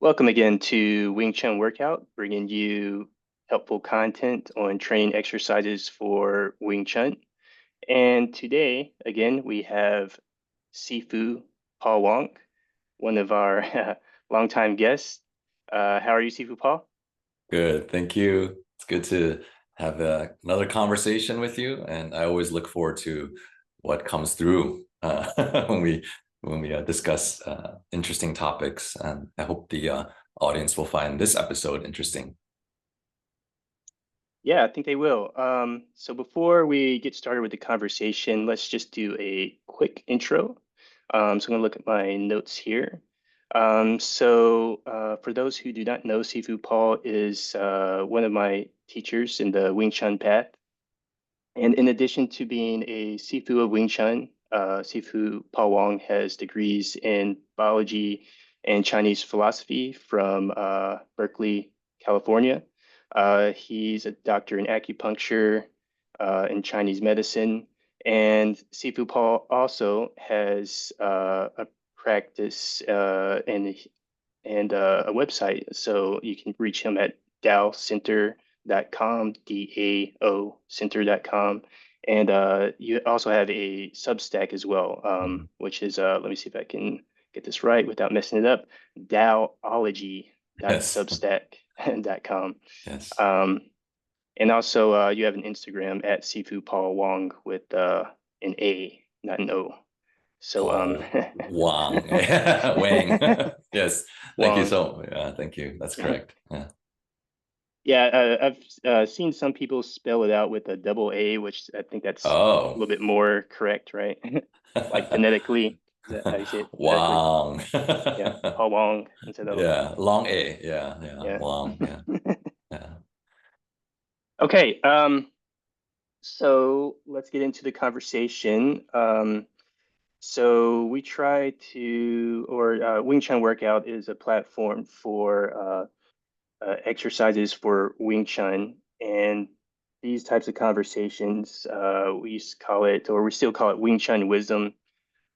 Welcome again to WingChun Workout, bringing you helpful content on training exercises for Wing Chun. And today, again, we have Sifu Paul Wang, one of our longtime guests. How are you, Sifu Paul? Good, thank you. It's good to have another conversation with you, and I always look forward to what comes through when we discuss interesting topics. And I hope the audience will find this episode interesting. Yeah, I think they will. So before we get started with the conversation, let's just do a quick intro. So I'm going to look at my notes here. For those who do not know, Sifu Paul is one of my teachers in the Wing Chun path. And in addition to being a Sifu of WingChun, Sifu Paul Wang has degrees in biology and Chinese philosophy from Berkeley, California. He's a doctor in acupuncture and Chinese medicine. And Sifu Paul also has a practice and a website. So you can reach him at daocenter.com, DAO center.com. And you also have a Substack as well, Mhm. which is, let me see if I can get this right without messing it up, Yes, daology.substack.com. yes. Um, and also, you have an Instagram at Sifu Paul Wang with an A, not an O. So, Paul Wang, Wang. Yes, thank you Wang. thank you. That's correct. Yeah. Yeah, I've seen some people spell it out with a double A, which I think that's a Oh. little bit more correct, right? Like phonetically, is that how you say it phonetically? Wang. Yeah, Paul Wong instead of Yeah, long A. Yeah, yeah, yeah. Wang. Yeah, yeah. Okay, so let's get into the conversation. So we try to, or Wing Chun Workout is a platform for exercises for Wing Chun, and these types of conversations, we used to call it, or we still call it Wing Chun wisdom,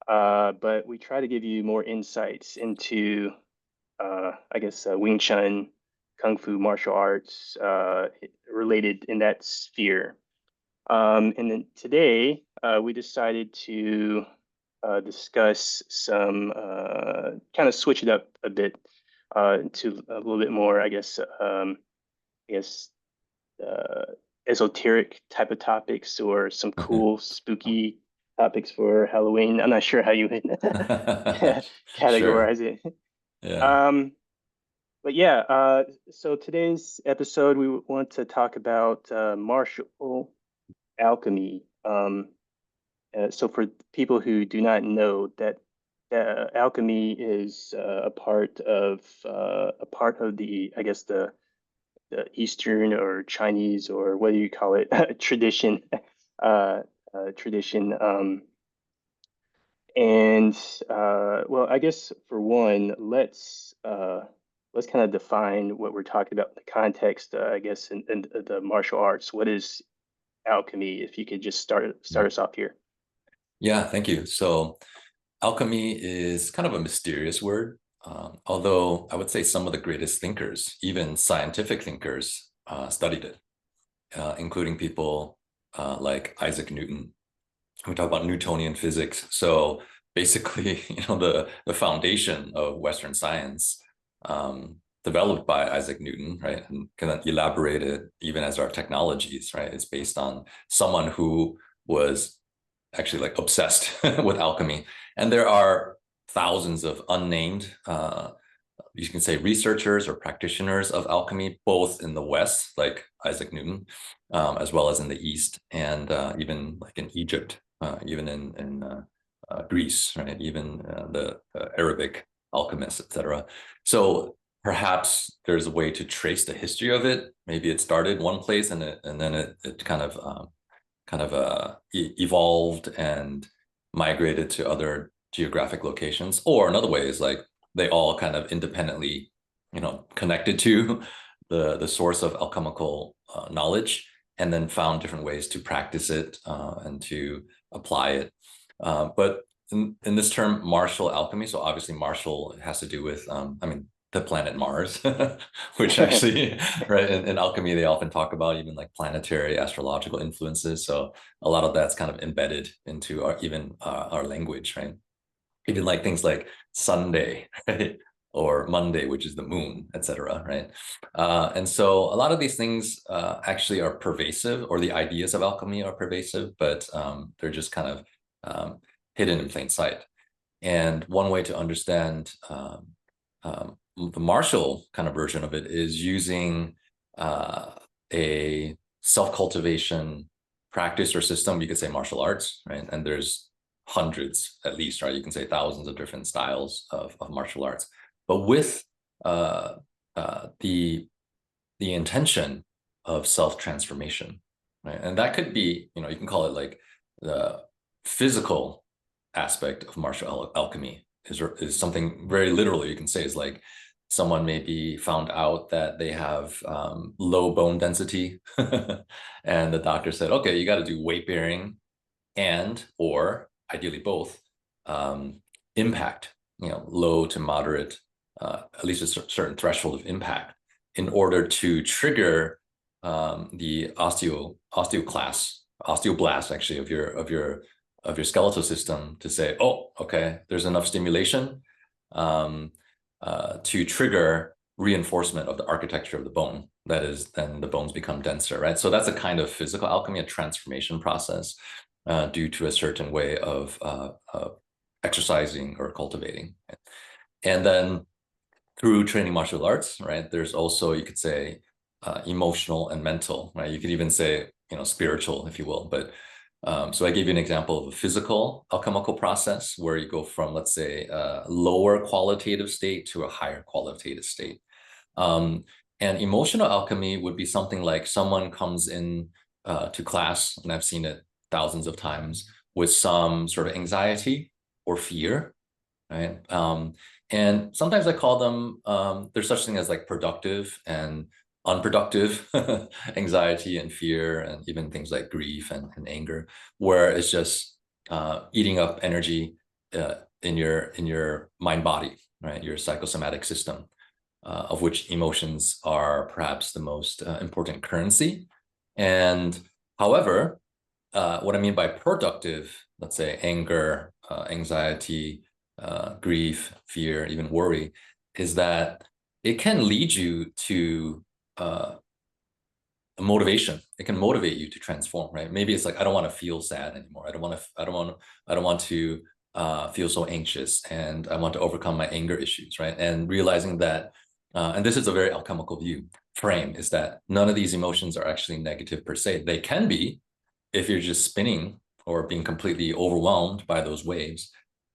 but we try to give you more insights into, I guess, Wing Chun, Kung Fu martial arts related in that sphere. And then today, we decided to discuss some kind of switch it up a bit to a little bit more, I guess, uh, esoteric type of topics or some cool, spooky topics for Halloween. I'm not sure how you would Sure. categorize it. Yeah. Um, but yeah, so today's episode, we want to talk about martial alchemy. So for people who do not know that alchemy is a part of the, I guess, the Eastern or Chinese or what do you call it tradition uh, tradition and well, I guess for one, let's kind of define what we're talking about in the context, I guess, in the martial arts. What is alchemy? If you could just start us off here. Yeah, thank you. So alchemy is kind of a mysterious word, although I would say some of the greatest thinkers, even scientific thinkers, studied it, including people like Isaac Newton. We talk about Newtonian physics. So basically, the foundation of Western science, developed by Isaac Newton, right, and kind of elaborated even as our technologies, right, is based on someone who was actually like obsessed with alchemy. And there are thousands of unnamed, you can say researchers or practitioners of alchemy, both in the West, like Isaac Newton, as well as in the East, and even like in Egypt, even in Greece, right? Even the Arabic alchemists, etc. So perhaps there's a way to trace the history of it. Maybe it started one place and then it evolved and migrated to other geographic locations. Or another way is like they all kind of independently, connected to the source of alchemical knowledge, and then found different ways to practice it and to apply it. But in this term, martial alchemy, so obviously martial has to do with, the planet Mars, which actually, right, in alchemy, they often talk about even like planetary astrological influences. So a lot of that's kind of embedded into our, even our language, right? Even like things like Sunday, right? Or Monday, which is the moon, etc. Right? And so a lot of these things actually are pervasive, or the ideas of alchemy are pervasive, but they're just kind of hidden in plain sight. And one way to understand the martial kind of version of it is using a self-cultivation practice or system. You could say martial arts, right? And there's hundreds at least, right? You can say thousands of different styles of martial arts, but with uh, the intention of self-transformation, right? And that could be, you know, you can call it like the physical aspect of martial alchemy is something very literally you can say is like someone maybe found out that they have low bone density and the doctor said, okay, you got to do weight bearing and or ideally both impact, you know, low to moderate, at least a certain threshold of impact in order to trigger the osteoblast actually of your skeletal system to say, oh, okay, there's enough stimulation to trigger reinforcement of the architecture of the bone. That is, then the bones become denser, right? So that's a kind of physical alchemy, a transformation process due to a certain way of exercising or cultivating. And then through training martial arts, right, there's also, you could say, emotional and mental, right? You could even say, you know, spiritual, if you will. But so I gave you an example of a physical alchemical process where you go from, let's say, a lower qualitative state to a higher qualitative state. And emotional alchemy would be something like someone comes in to class, and I've seen it thousands of times, with some sort of anxiety or fear, right? And sometimes I call them, there's such thing as like productive and unproductive anxiety and fear, and even things like grief and anger, where it's just eating up energy in your mind body, right? Your psychosomatic system, of which emotions are perhaps the most important currency. And however, what I mean by productive, let's say anger, anxiety, grief, fear, even worry, is that it can lead you to motivation. It can motivate you to transform, right? Maybe it's like, I don't want to feel sad anymore. I don't want to feel so anxious, and I want to overcome my anger issues, right? And realizing that, and this is a very alchemical view frame, is that none of these emotions are actually negative per se. They can be if you're just spinning or being completely overwhelmed by those waves.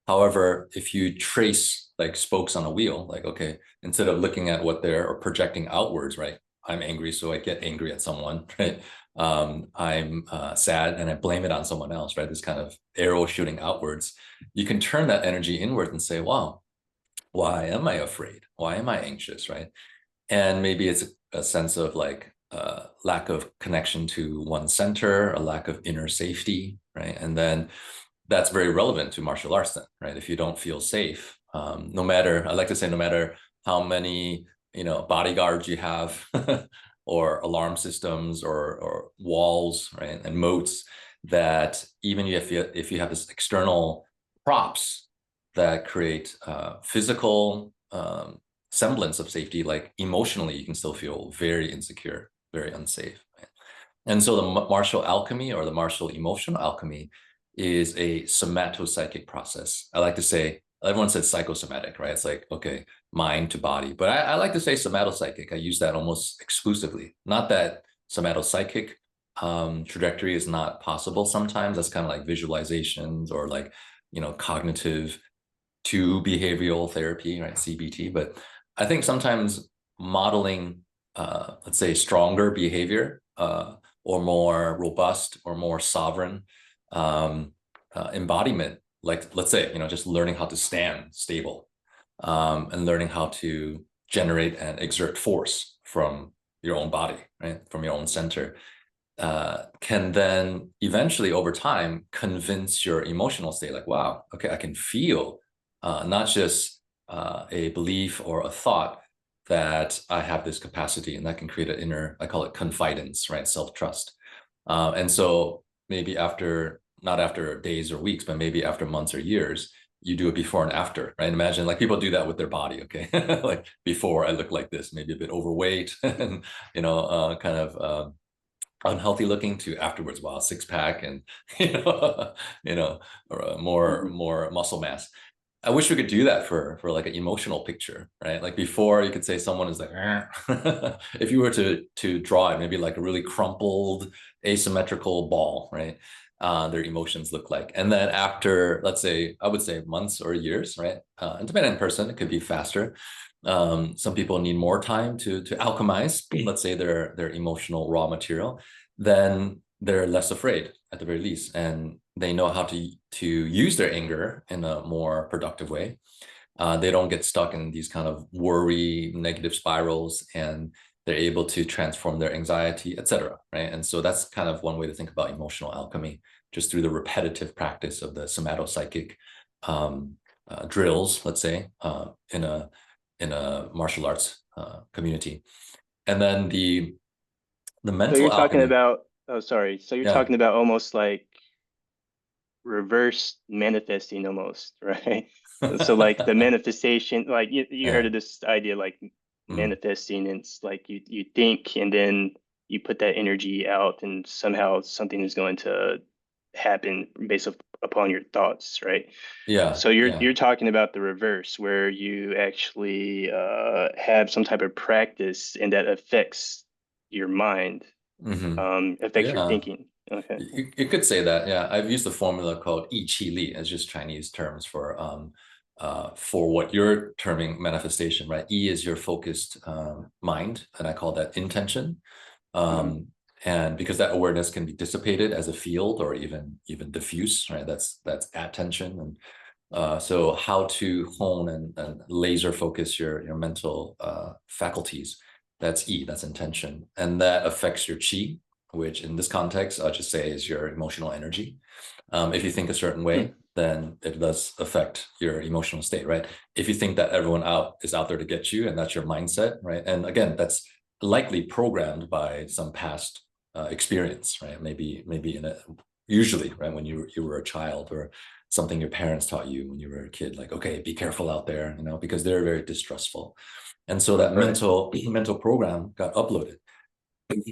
However, if you trace like spokes on a wheel, like, okay, instead of looking at what they're or projecting outwards, right? I'm angry, so I get angry at someone, right? I'm sad and I blame it on someone else, right? This kind of arrow shooting outwards. You can turn that energy inward and say, wow, why am I afraid? Why am I anxious, right? And maybe it's a sense of like lack of connection to one's center, a lack of inner safety, right? And then that's very relevant to martial arts then, right? If you don't feel safe, no matter, I like to say, no matter how many, you know, bodyguards you have or alarm systems or walls, right? And moats, that even if you have this external props that create physical semblance of safety, like emotionally, you can still feel very insecure, very unsafe. Right? And so the martial alchemy or the martial emotional alchemy is a somatopsychic process. I like to say, everyone says psychosomatic, right? It's like, okay, mind to body. But I like to say somatopsychic. I use that almost exclusively. Not that somatopsychic trajectory is not possible sometimes. That's kind of like visualizations or like, you know, cognitive to behavioral therapy, right? CBT. But I think sometimes modeling, let's say, stronger behavior or more robust or more sovereign embodiment, like, let's say, you know, just learning how to stand stable and learning how to generate and exert force from your own body, right? From your own center, can then eventually over time convince your emotional state, like, wow, okay, I can feel not just a belief or a thought, that I have this capacity, and that can create an inner, I call it confidence, right? Self-trust. And so maybe after, not after days or weeks, but maybe after months or years, you do it before and after, right? Imagine like people do that with their body, okay? Like before I look like this, maybe a bit overweight and, kind of unhealthy looking, to afterwards, wow, six pack and, you know, more muscle mass. I wish we could do that for like an emotional picture, right? Like before, you could say someone is like, if you were to draw it, maybe like a really crumpled, asymmetrical ball, right? Their emotions look like. And then after, let's say, I would say months or years, right? And depending on person, it could be faster. Some people need more time to alchemize, let's say, their emotional raw material. Then they're less afraid at the very least, and they know how to use their anger in a more productive way. They don't get stuck in these kind of worry, negative spirals, and they're able to transform their anxiety, etc. Right? And so that's kind of one way to think about emotional alchemy, just through the repetitive practice of the somatopsychic drills, let's say, in a martial arts community. And then the So you're mental talking alchemy, about, oh, sorry. So you're yeah, talking about almost like reverse manifesting almost, right? So like the manifestation, like you heard yeah, of this idea like mm, manifesting, and it's like you think and then you put that energy out and somehow something is going to happen upon your thoughts, right? yeah, So you're yeah. you're talking about the reverse where you actually have some type of practice and that affects your mind, Hmm. affects your Yeah, thinking. Okay. you could say that. Yeah, I've used the formula called I Chi Li as just Chinese terms for what you're terming manifestation, right? I is your focused mind, and I call that intention. Hmm. Um, and because that awareness can be dissipated as a field or even diffuse, right? That's attention. And so how to hone and laser focus your mental faculties. That's I, that's intention. And that affects your chi, which in this context, I'll just say is your emotional energy. If you think a certain way, then it does affect your emotional state, right? If you think that everyone out is out there to get you, and that's your mindset, right? And again, that's likely programmed by some past experience, right? Maybe usually, right, when you were a child, or something your parents taught you when you were a kid, like, okay, be careful out there, because they're very distrustful. And so that Right. mental program got uploaded.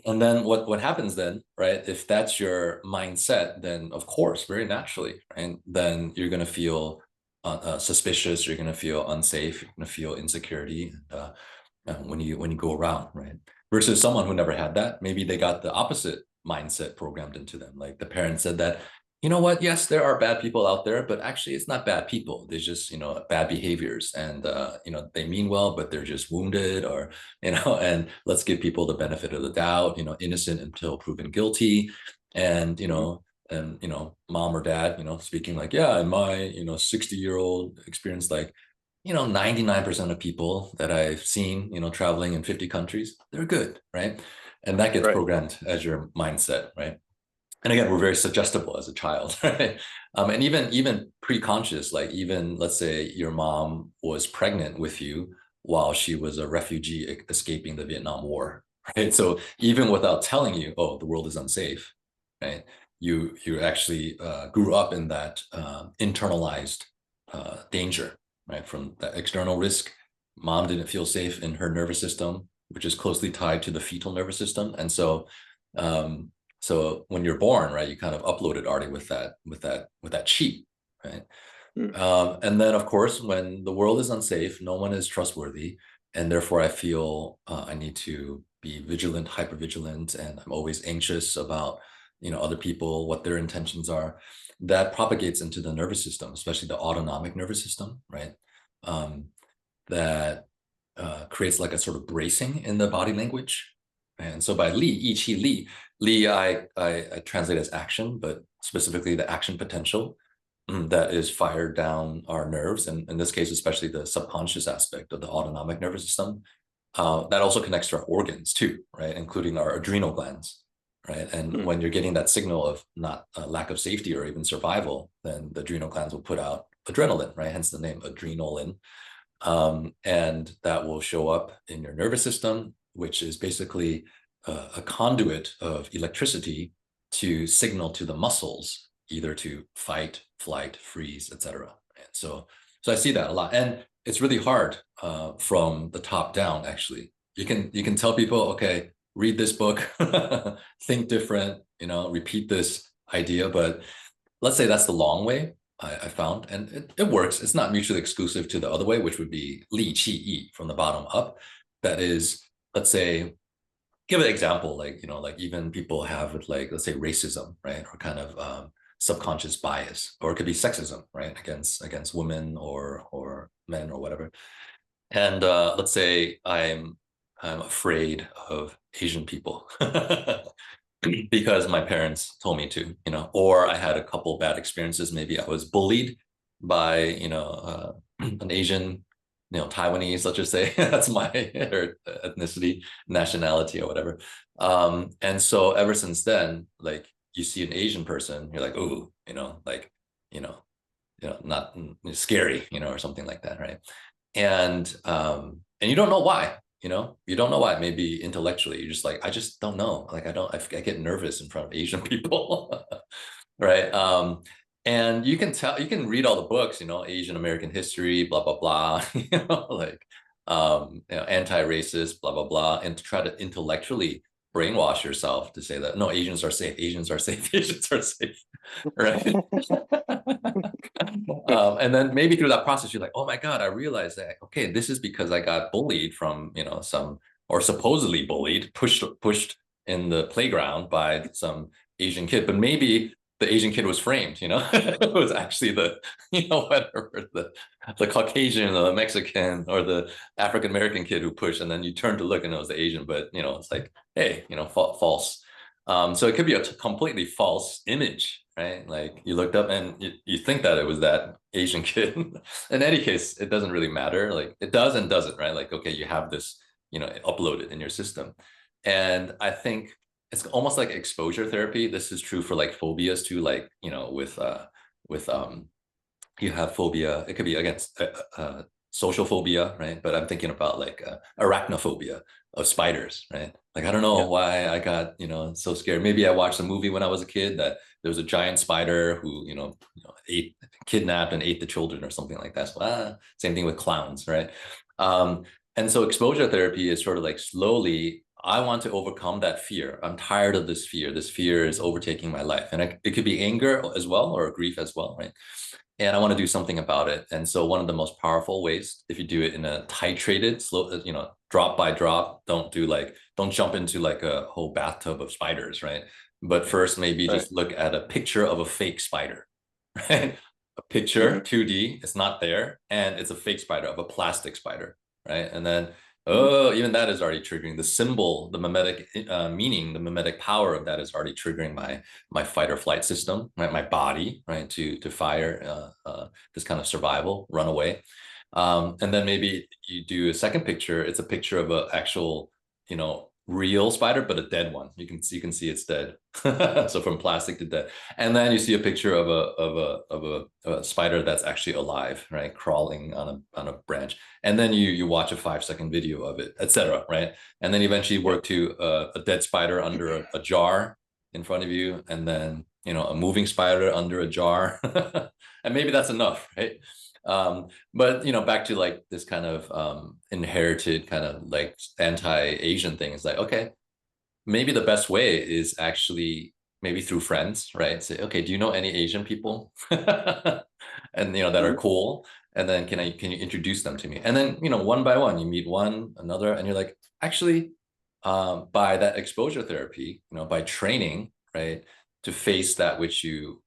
And then what happens then, right? If that's your mindset, then of course, very naturally, right? Then you're going to feel suspicious. You're going to feel unsafe. You're going to feel insecurity when you go around, right? Versus someone who never had that, maybe they got the opposite mindset programmed into them. Like the parents said that, you know what? Yes, there are bad people out there, but actually, it's not bad people. There's just bad behaviors, and they mean well, but they're just wounded, or and let's give people the benefit of the doubt. Innocent until proven guilty, and Hmm. mom or dad, speaking like, yeah, in my 60-year-old experience, like 99% of people that I've seen, traveling in 50 countries, they're good, right? And that gets Right. programmed as your mindset, right? And again, we're very suggestible as a child, right? And even pre-conscious, like even let's say your mom was pregnant with you while she was a refugee escaping the Vietnam War, right? So even without telling you, oh, the world is unsafe, right? You actually grew up in that internalized danger, right? From that external risk. Mom didn't feel safe in her nervous system, which is closely tied to the fetal nervous system, and um, so when you're born, right, you kind of upload it already with that cheat, right? Mm. And then, of course, when the world is unsafe, no one is trustworthy, and therefore I feel I need to be vigilant, hyper vigilant, and I'm always anxious about other people, what their intentions are. That propagates into the nervous system, especially the autonomic nervous system, right? Um, that creates like a sort of bracing in the body language. And so by Li, I Chi Li, Li I translate as action, but specifically the action potential that is fired down our nerves, and in this case, especially the subconscious aspect of the autonomic nervous system. That also connects to our organs too, right? Including our adrenal glands, right? And Mm. when you're getting that signal of not a lack of safety or even survival, then the adrenal glands will put out adrenaline, right? Hence the name adrenalin. And that will show up in your nervous system, which is basically a conduit of electricity to signal to the muscles, either to fight, flight, freeze, etc. And so I see that a lot, and it's really hard from the top down. Actually, you can tell people, okay, read this book, think different, repeat this idea, but let's say that's the long way I found, and it works. It's not mutually exclusive to the other way, which would be Li Qi Yi from the bottom up. That is, let's say, give an example, like even people have with like, let's say racism, right? Or kind of subconscious bias, or it could be sexism, right? Against women or men or whatever. And let's say I'm afraid of Asian people because my parents told me to, or I had a couple bad experiences. Maybe I was bullied by, an Asian, Taiwanese, let's just say that's my ethnicity, nationality, or whatever. And so ever since then, like you see an Asian person, you're like, oh, like, not scary, or something like that, right? And you don't know why, you don't know why. Maybe intellectually you're just like, I just don't know, like I get nervous in front of Asian people. Right. And you can tell, you can read all the books, Asian American history, blah blah blah, like anti-racist, blah blah blah, and to try to intellectually brainwash yourself to say that no, Asians are safe, Asians are safe, Asians are safe, right? And then maybe through that process, you're like, oh my God, I realized that, okay, this is because I got bullied from, some, or supposedly bullied, pushed in the playground by some Asian kid, but maybe the Asian kid was framed, it was actually the, whatever, the Caucasian or the Mexican or the African-American kid who pushed, and then you turn to look and it was the Asian, but, it's like, hey, false. So it could be a completely false image, right? Like you looked up and you think that it was that Asian kid. In any case, it doesn't really matter. Like it does and doesn't, right? Like, okay, you have this, uploaded in your system. And I think it's almost like exposure therapy. This is true for like phobias too, like, with you have phobia. It could be against social phobia, right? But I'm thinking about like arachnophobia of spiders, right? Like I don't know Yeah. why I got so scared. Maybe I watched a movie when I was a kid that there was a giant spider who ate, kidnapped and ate the children or something like that. So same thing with clowns, right? And so exposure therapy is sort of like slowly, I want to overcome that fear. I'm tired of this fear. This fear is overtaking my life, and it could be anger as well, or grief as well, right? And I want to do something about it. And so one of the most powerful ways, if you do it in a titrated, slow, drop by drop, don't jump into like a whole bathtub of spiders, right? But first, maybe Right. just look at a picture of a fake spider, right? A picture, 2D, it's not there, and it's a fake spider, of a plastic spider, right? And then, oh, even that is already triggering the symbol, the mimetic meaning, the mimetic power of that is already triggering my fight or flight system, right? My body, right? To fire this kind of survival, run away. And then maybe you do a second picture. It's a picture of an actual, real spider, but a dead one. You can see it's dead. So from plastic to dead. And then you see a picture of a spider that's actually alive, right? Crawling on a branch. And then you watch a 5-second video of it, etc. Right? And then eventually Yeah. work to a dead spider under a jar in front of you, and then a moving spider under a jar. And maybe that's enough, right? But back to like this kind of inherited kind of like anti-Asian thing. It's like, okay, maybe the best way is actually maybe through friends, right? Say, okay, do you know any Asian people? And that are Mhm. cool? And then can you introduce them to me? And then one by one, you meet one, another, and you're like, actually, by that exposure therapy, by training, right, to face that which you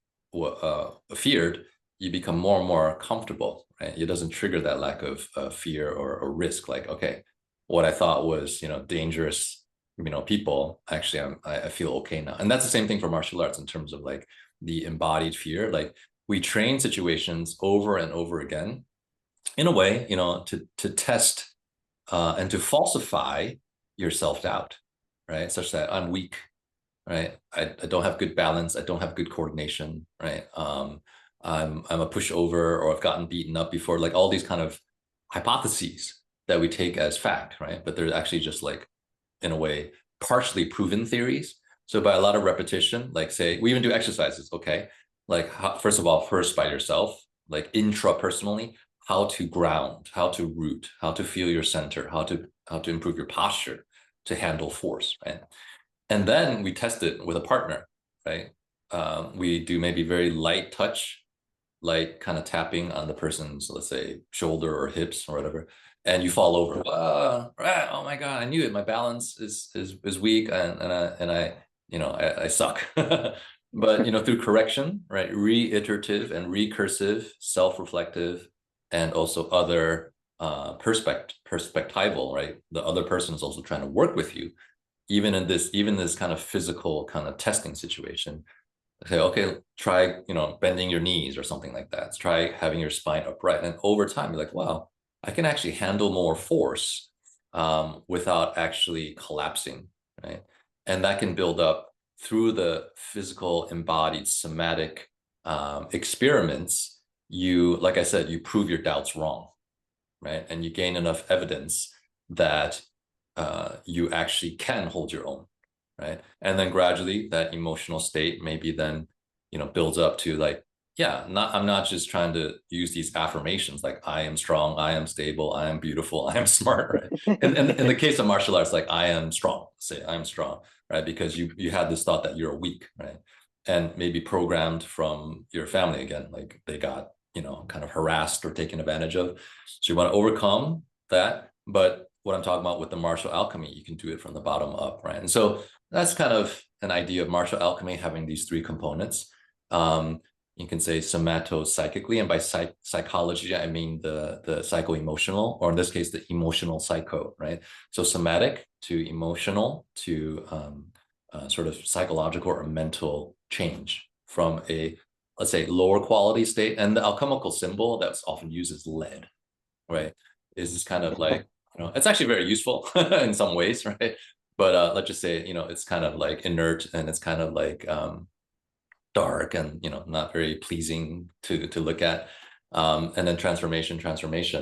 feared, you become more and more comfortable, right? It doesn't trigger that lack of fear or risk. Like, okay, what I thought was, dangerous, people, actually, I feel okay now. And that's the same thing for martial arts in terms of like the embodied fear. Like we train situations over and over again in a way, to test and to falsify your self-doubt, right? Such that I'm weak, right? I don't have good balance. I don't have good coordination, right? I'm a pushover, or I've gotten beaten up before. Like all these kind of hypotheses that we take as fact, right? But they're actually just like, in a way, partially proven theories. So by a lot of repetition, like say, we even do exercises, okay? Like first of all, first by yourself, like intrapersonally, how to ground, how to root, how to feel your center, how to improve your posture to handle force, right? And then we test it with a partner, right? We do maybe very light touch, light kind of tapping on the person's, let's say, shoulder or hips or whatever, and you fall over. Oh my God, I knew it. My balance is weak, and I I suck. But through correction, right, reiterative and recursive, self-reflective, and also other perspectival, right? The other person is also trying to work with you, even this kind of physical kind of testing situation. Say, okay, try, bending your knees or something like that. Try having your spine upright. And over time, you're like, wow, I can actually handle more force without actually collapsing, right? And that can build up through the physical, embodied, somatic experiments. Like I said, you prove your doubts wrong, right? And you gain enough evidence that you actually can hold your own, right? And then gradually that emotional state maybe then, builds up to like, yeah, I'm not just trying to use these affirmations like I am strong, I am stable, I am beautiful, I am smart, right? And in the case of martial arts, like I am strong, say I am strong, right? Because you had this thought that you're weak, right? And maybe programmed from your family again, like they got, kind of harassed or taken advantage of. So you want to overcome that. But what I'm talking about with the martial alchemy, you can do it from the bottom up, right? And so that's kind of an idea of martial alchemy having these three components. You can say somato-psychically, and by psychology, I mean the psycho-emotional, or in this case, the emotional psycho, right? So somatic to emotional to sort of psychological or mental change from a, let's say, lower quality state. And the alchemical symbol that's often used is lead, right? Is this kind of like, it's actually very useful in some ways, right? But let's just say, it's kind of like inert, and it's kind of like dark and, not very pleasing to look at. And then transformation,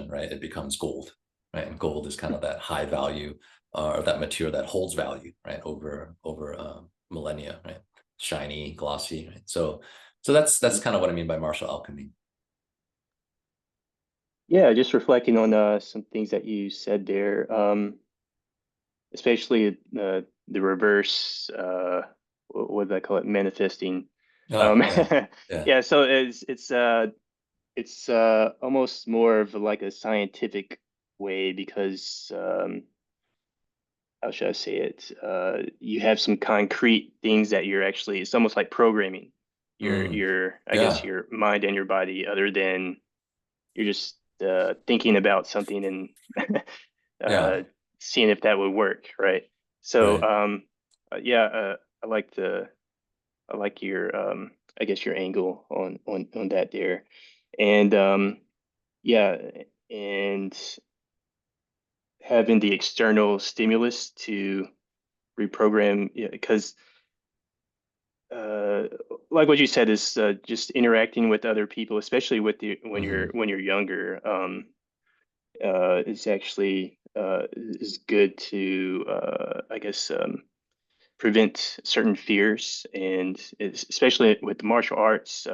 right? It becomes gold, right? And gold is kind of that high value or that material that holds value, right? Over millennia, right? Shiny, glossy, right? So that's kind of what I mean by martial alchemy. Yeah, just reflecting on some things that you said there, especially the reverse, what do I call it, manifesting. Um, Yeah, yeah. yeah, so it's almost more of like a scientific way because how should I say it? You have some concrete things that you're actually, it's almost like programming Mm, I guess yeah, your mind and your body, other than you're just thinking about something and yeah, uh, seeing if that would work, right? So right. yeah, I like your I guess your angle on that there, and yeah, and having the external stimulus to reprogram, yeah, because uh, like what you said is just interacting with other people, especially with the Hmm. when you're younger. Is actually is good to I guess prevent certain fears, and especially with the martial arts.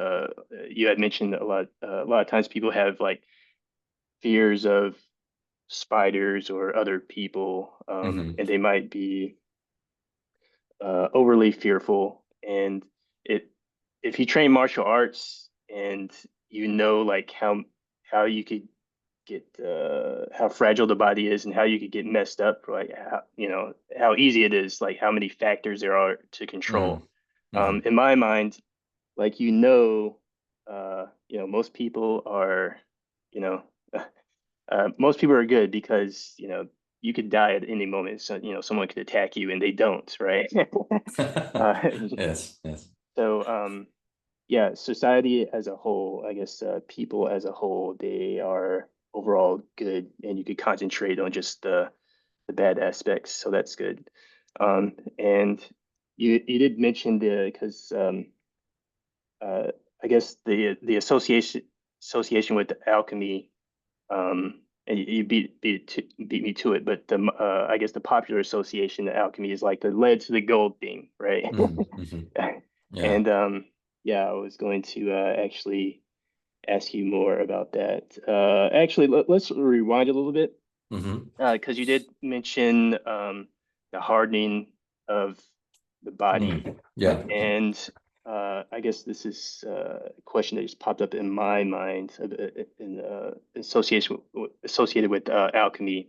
You had mentioned a lot of times people have like fears of spiders or other people, Hmm. and they might be overly fearful. And it if you train martial arts and you know like how you could get how fragile the body is and how you could get messed up, like how, how easy it is, like how many factors there are to Hmm. control. Hmm. In my mind, like most people are, you know, most people are good because you could die at any moment. So someone could attack you and they don't, right? uh, Yes, yes. so yeah, society as a whole, I guess people as a whole, they are overall good, and you could concentrate on just the bad aspects. So that's good. And you did mention the because I guess the association with the alchemy, and you beat me to it, but I guess the popular association to alchemy is like the lead to the gold thing, right? Yeah. And yeah, I was going to actually ask you more about that. Actually, let's rewind a little bit Hmm. because you did mention the hardening of the body, Yeah. and I guess this is a question that just popped up in my mind in associated with alchemy.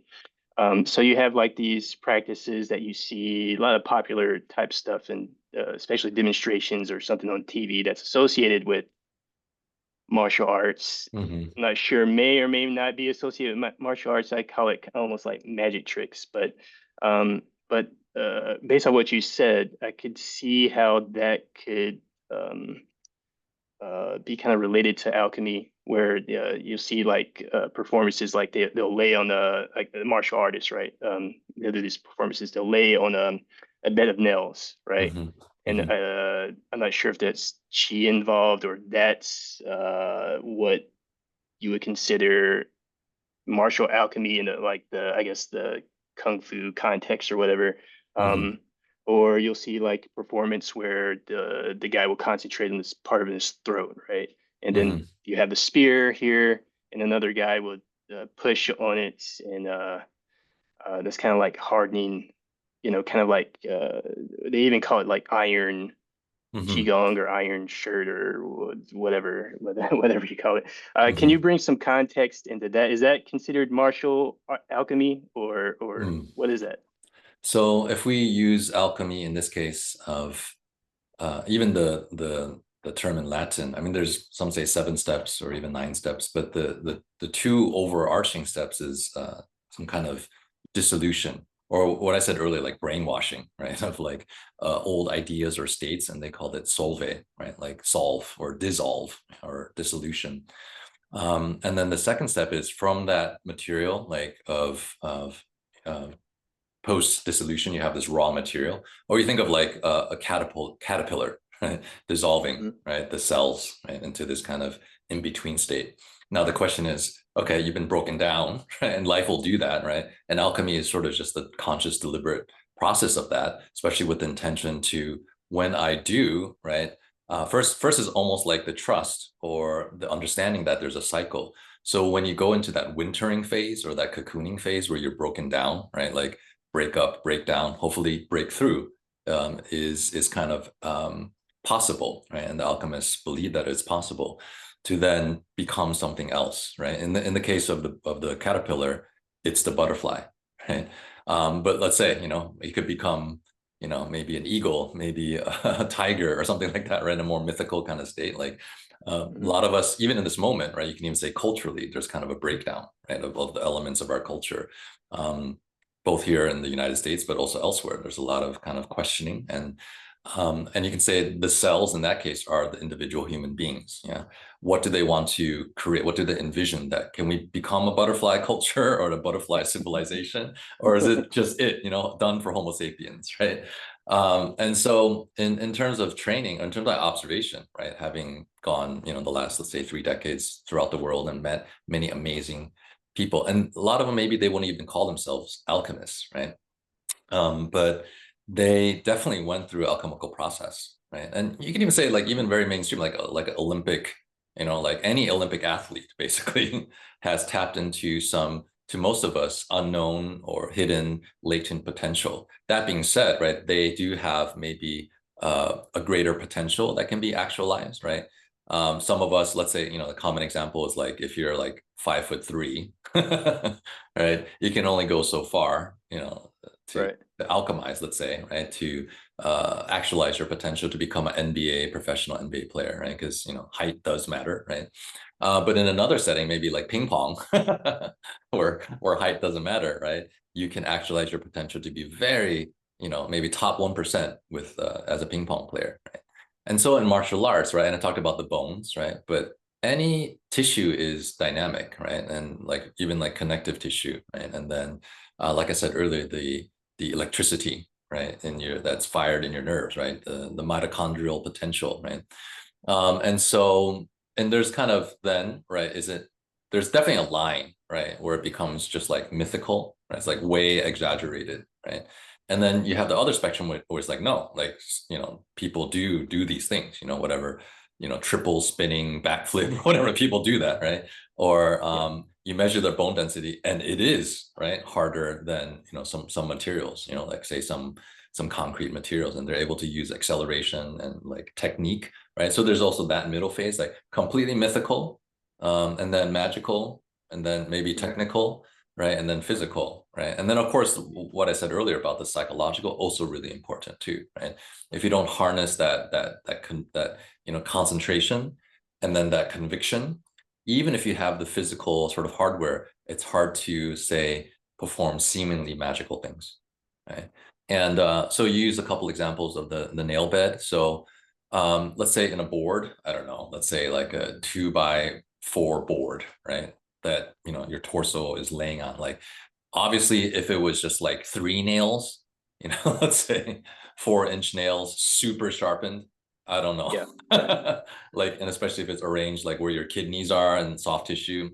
So you have like these practices that you see a lot of popular type stuff and especially demonstrations or something on TV that's associated with martial arts. Hmm. I'm not sure, may or may not be associated with martial arts. I call it almost like magic tricks, um, but based on what you said, I could see how that could um, be kind of related to alchemy, where you'll see like performances like they'll lay on like the martial artists, right? They'll do these performances. They'll lay on a bed of nails, right? Hmm. And Hmm. I'm not sure if that's chi involved or that's what you would consider martial alchemy in like the I guess the kung fu context or whatever. Hmm. Um, or you'll see like performance where the guy will concentrate on this part of his throat, right? And then Hmm. you have the spear here, and another guy will push on it, and that's kind of like hardening, kind of like they even call it like iron Hmm. qigong or iron shirt or whatever, whatever you call it. Can Hmm. you bring some context into that? Is that considered martial alchemy or Mm. what is that? So if we use alchemy in this case of even the term in Latin, I mean, there's some say 7 steps or even 9 steps, but the two overarching steps is some kind of dissolution, or what I said earlier, like brainwashing, right? Of like old ideas or states, and they called it solve, right? Like solve or dissolve or dissolution. And then the second step is from that material, like of uh, post dissolution, you have this raw material, or you think of like a caterpillar, right? Dissolving, Mhm. right, the cells, right, into this kind of in between state. Now the question is, okay, you've been broken down, right? And life will do that, right? And alchemy is sort of just the conscious, deliberate process of that, especially with the intention to when I do, right? First is almost like the trust or the understanding that there's a cycle. So when you go into that wintering phase or that cocooning phase where you're broken down, right? Like break up, break down, hopefully break through, is kind of possible, right? And the alchemists believe that it's possible to then become something else, right? In the case of the caterpillar, it's the butterfly, right? But let's say, it could become, maybe an eagle, maybe a tiger or something like that, right? In a more mythical kind of state. Like a Mhm. lot of us, even in this moment, right? You can even say culturally, there's kind of a breakdown, right, of the elements of our culture. Um, Both here in the United States, but also elsewhere. There's a lot of kind of questioning, and you can say the cells in that case are the individual human beings. Yeah, what do they want to create? What do they envision? That can we become a butterfly culture or a butterfly civilization, or is it just done for Homo sapiens, right? And so in terms of training, in terms of observation, right, having gone the last, let's say, 3 decades throughout the world and met many amazing people, and a lot of them maybe they wouldn't even call themselves alchemists, right? But they definitely went through alchemical process, right? And you can even say like even very mainstream, like Olympic, like any Olympic athlete basically has tapped into some, to most of us, unknown or hidden latent potential. That being said, right, they do have maybe a greater potential that can be actualized, right? Some of us, let's say, the common example is like if you're like 5'3", right, you can only go so far, to Right. alchemize, let's say, right, to actualize your potential to become an NBA professional NBA player, right? Because height does matter, right? But in another setting, maybe like ping pong, where height doesn't matter, right? You can actualize your potential to be very, maybe top 1% with as a ping pong player, right? And so in martial arts, right? And I talked about the bones, right? But any tissue is dynamic, right? And like even like connective tissue, right? And then, like I said earlier, the electricity, right, in your that's fired in your nerves, right? The mitochondrial potential, right? And so, and there's kind of then, right, there's definitely a line, right? Where it becomes just like mythical, right? It's like way exaggerated, right? And then you have the other spectrum where it's like, no, like, people do these things, whatever, triple spinning backflip, whatever, people do that, right? Or Yeah. you measure their bone density and it is, right, harder than, some materials, like say some concrete materials, and they're able to use acceleration and like technique, right? So there's also that middle phase, like completely mythical, and then magical, and then maybe technical, right? And then physical, right? And then of course, what I said earlier about the psychological, also really important too, right? If you don't harness that concentration and then that conviction, even if you have the physical sort of hardware, it's hard to say perform seemingly magical things, right? And so you use a couple examples of the nail bed. So let's say in a board, I don't know, let's say like a 2x4 board, right? That your torso is laying on. Like obviously, if it was just like 3 nails, let's say 4-inch nails, super sharpened, I don't know. Yeah. Right. Like, and especially if it's arranged like where your kidneys are and soft tissue,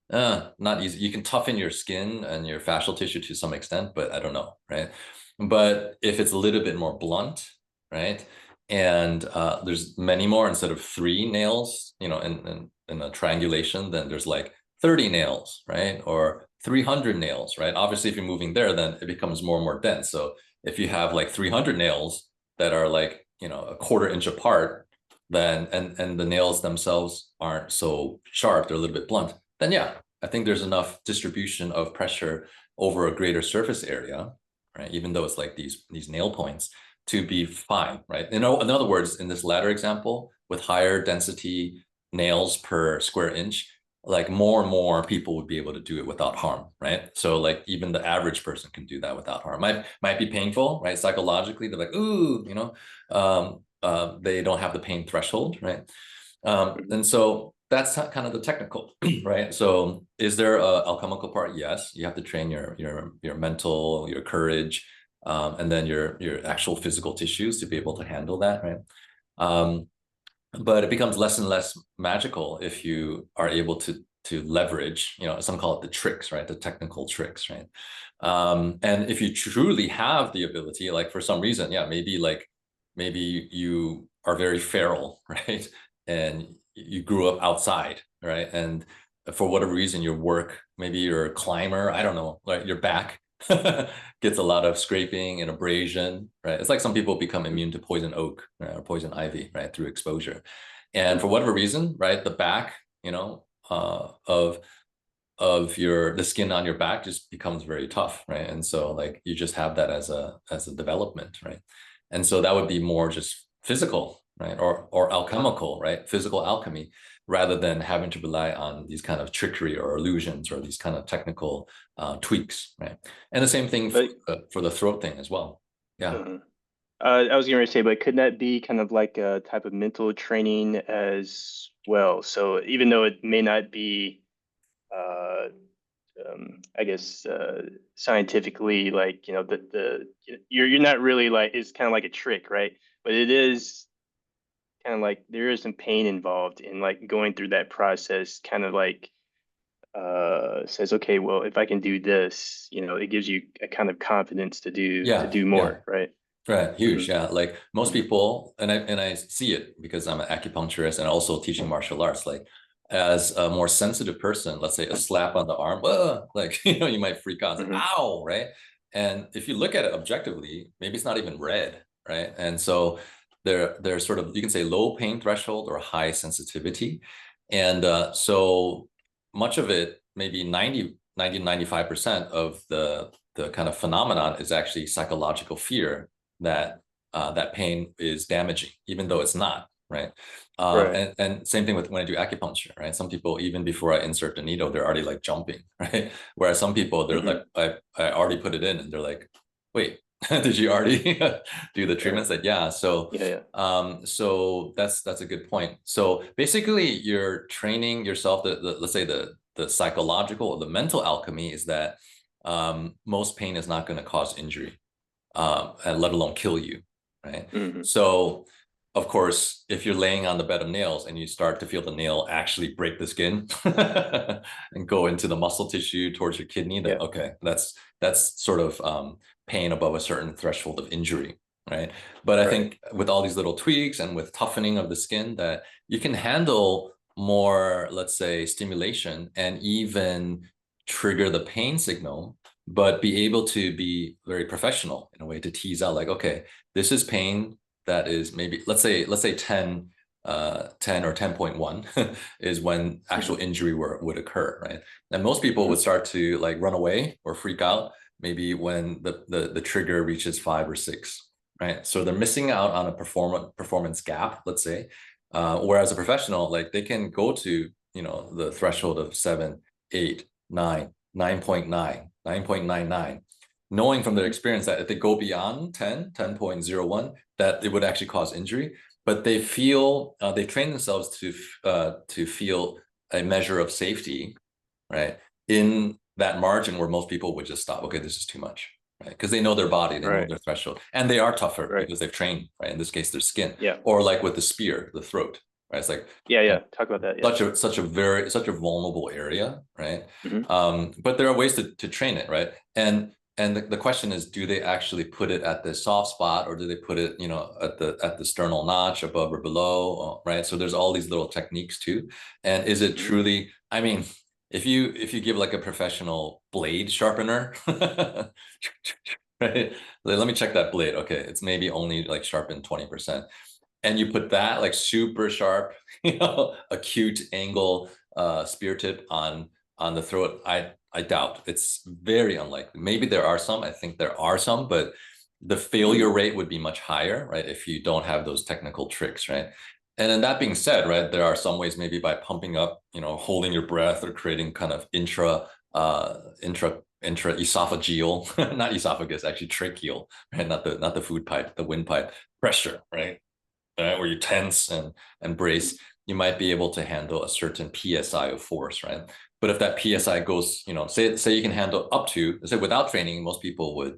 not easy. You can toughen your skin and your fascial tissue to some extent, but I don't know, right? But if it's a little bit more blunt, right? And there's many more instead of 3 nails, in a triangulation, then there's like 30 nails, right? Or 300 nails, right? Obviously, if you're moving there, then it becomes more and more dense. So if you have like 300 nails that are like, a quarter inch apart, then and the nails themselves aren't so sharp, they're a little bit blunt, then yeah, I think there's enough distribution of pressure over a greater surface area, right? Even though it's like these nail points, to be fine, right? In other words, in this latter example, with higher density nails per square inch, like more and more people would be able to do it without harm, right? So like even the average person can do that without harm. Might be painful, right? Psychologically, they're like, ooh, they don't have the pain threshold, right? And so that's kind of the technical, right? So is there a alchemical part? Yes, you have to train your mental, your courage, and then your actual physical tissues to be able to handle that, right? But it becomes less and less magical if you are able to leverage, some call it the tricks, right? The technical tricks, right? And if you truly have the ability, like for some reason, yeah, maybe you are very feral, right? And you grew up outside, right? And for whatever reason, your work, maybe you're a climber, I don't know, like your back gets a lot of scraping and abrasion, right? It's like some people become immune to poison oak, right, or poison ivy, right, through exposure. And for whatever reason, right, the back, of the skin on your back just becomes very tough, right? And so like you just have that as a development, right? And so that would be more just physical, right? Or alchemical, right? Physical alchemy, rather than having to rely on these kind of trickery or illusions or these kind of technical tweaks, right? And the same thing But for the throat thing as well. Yeah. uh, I was going to say, but couldn't that be kind of like a type of mental training as well? So even though it may not be, uh, I guess, scientifically, like, you're not really like, it's kind of like a trick, right? But it is kind of like there is some pain involved in like going through that process, kind of like says, okay, well, if I can do this, it gives you a kind of confidence to Yeah. do Yeah. more, right? Right, Hmm. huge. Yeah, like most people, and I see it because I'm an acupuncturist and also teaching martial arts. Like, as a more sensitive person, let's say a slap on the arm, like you might freak out, it's like, Hmm. ow, right? And if you look at it objectively, maybe it's not even red, right? And so they're sort of, you can say, low pain threshold or high sensitivity, and so much of it, maybe 95% of the kind of phenomenon is actually psychological fear that that pain is damaging, even though it's not, right? Right. And same thing with when I do acupuncture, right? Some people, even before I insert the needle, they're already like jumping, right? Whereas some people, they're Hmm. like, I already put it in, and they're like, wait, did you already do the Right. treatments? Like, yeah. So, Yeah. Yeah. so that's a good point. So basically, you're training yourself. Let's say the psychological or the mental alchemy is that most pain is not going to cause injury, and let alone kill you, right? Hmm. So of course, if you're laying on the bed of nails and you start to feel the nail actually break the skin and go into the muscle tissue towards your kidney, then Yeah. okay, that's sort of pain above a certain threshold of injury, right? But I Right. think with all these little tweaks and with toughening of the skin, that you can handle more, let's say, stimulation and even trigger the pain signal, but be able to be very professional in a way to tease out like, okay, this is pain that is maybe, let's say 10 or 10.1 is when actual injury would occur, right? And most people would start to like run away or freak out maybe when the trigger reaches 5 or 6, right? So they're missing out on a performance gap, let's say. Whereas a professional, like they can go to, the threshold of 7, 8, 9, 9.9, 9.99, knowing from their experience that if they go beyond 10, 10.01, that it would actually cause injury. But they train themselves to feel a measure of safety, right, in that margin where most people would just stop. Okay, this is too much, right? Because they know their body, they know Right. their threshold, and they are tougher Right. because they've trained, right? In this case, their skin, Yeah. or like with the spear, the throat, right? It's like Yeah. Yeah. Talk about that. Yeah. such a vulnerable area, right? Hmm. But there are ways to train it, right? And the question is, do they actually put it at the soft spot, or do they put it, at the sternal notch above or below, right? So there's all these little techniques too. And is it truly, I mean, if you give like a professional blade sharpener, right? Let me check that blade. Okay, it's maybe only like sharpened 20%. And you put that like super sharp, acute angle spear tip on the throat, I doubt. It's very unlikely. Maybe there are some. I think there are some, but the failure rate would be much higher, right? If you don't have those technical tricks, right? And then that being said, right, there are some ways maybe by pumping up, holding your breath or creating kind of intra esophageal, not esophagus, actually tracheal, right? Not the food pipe, the windpipe pressure, right? Where you tense and brace, you might be able to handle a certain PSI of force, right? But if that PSI goes, say you can handle up to, say without training, most people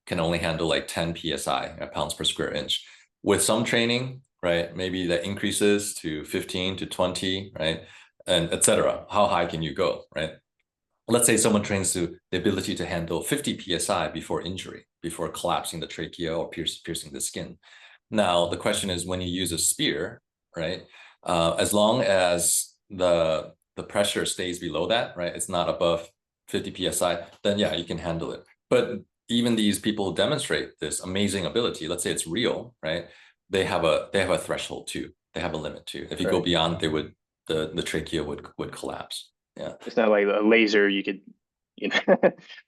can only handle like 10 PSI, pounds per square inch. With some training, right, maybe that increases to 15 to 20, right? And etc. How high can you go, right? Let's say someone trains to the ability to handle 50 PSI before injury, before collapsing the trachea or piercing the skin. Now, the question is when you use a spear, right? As long as the pressure stays below that, right? It's not above 50 PSI, then yeah, you can handle it. But even these people who demonstrate this amazing ability, let's say it's real, right? They have a threshold too. They have a limit too. If you go Right. beyond, the trachea would collapse. Yeah. It's not like a laser you could,